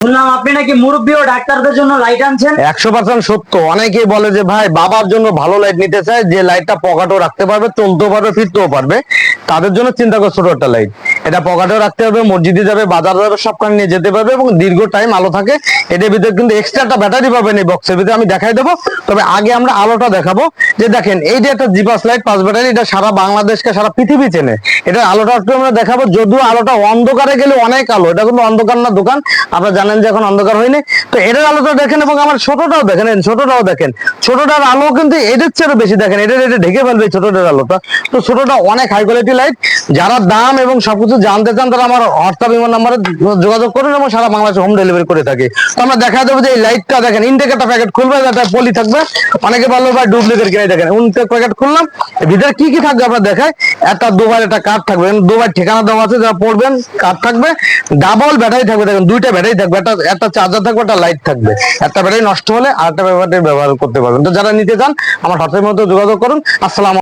শুনলাম আপনি নাকি মুরব্বী ও ডাক্তারদের জন্য লাইট আনছেন। 100% সত্য। অনেকেই বলে যে ভাই বাবার জন্য ভালো লাইট নিতে চায়, যে লাইটটা পকেটেও রাখতে পারবে, চলতেও পারবে, ফিরতেও পারবে, তাদের জন্য চিন্তা করে ছোট একটা লাইট। এটা পকেটেও রাখতে হবে, মসজিদে যাবে, বাজার যাবে, সবখানে নিয়ে যেতে পারবে এবং দীর্ঘ টাইম আলো থাকে। এটার ভিতরে কিন্তু এক্সট্রা একটা ব্যাটারি পাবেন এই বক্সের ভিতরে, আমি দেখাই দেবো। তবে আগে আমরা আলোটা দেখাবো। যে দেখেন এই যে একটা জিপাস লাইট 5 ব্যাটারি, এটা সারা বাংলাদেশকে সারা পৃথিবী চেনে। এটা আলোটা একটু আমরা দেখাবো। যদিও আলোটা অন্ধকারে গেলে অনেক আলো, এটা কিন্তু অন্ধকার না দোকান, আপনারা জানেন যে এখন অন্ধকার হয়নি। তো এটার আলোটা দেখেন এবং আমার ছোটটাও দেখেন, ছোটটাও দেখেন। ছোটটার আলো কিন্তু এদের চেয়ে বেশি দেখেন, এটা ঢেকে ফেলবে ছোটটার আলোটা। তো ছোটটা অনেক হাই কোয়ালিটি লাইট। যারা দাম এবং সবকিছু জানতে চান তারা আমার হোয়াটসঅ্যাপ ইমো নাম্বারে যোগাযোগ করুন এবং সারা বাংলাদেশে হোম ডেলিভারি করে থাকি। তো আমরা দেখা দেবো যে এই লাইটটা দেখেন, ইনটেক একটা প্যাকেট খুলবে, একটা পলি থাকবে। অনেকে বললো ভাই ডুপ্লিকেট কিনে দেখেন, ইনটেক প্যাকেট খুললাম, ভিতরে কি কি থাকবে আপনার দেখায়। একটা দুবার একটা কার্ড থাকবে, দুবার ঠিকানা দেওয়া আছে, যারা পড়বেন কার্ড থাকবে। ডাবল ব্যাটারি থাকবে, দেখেন দুইটা ব্যাটারি থাকবে, একটা চার্জার থাকবে, একটা লাইট থাকবে। একটা ব্যাটারি নষ্ট হলে আরেকটা ব্যাটারি ব্যবহার করতে পারবেন। তো যারা নিতে চান আমার হোয়াটসঅ্যাপের মধ্যে যোগাযোগ করুন। আসসালাম।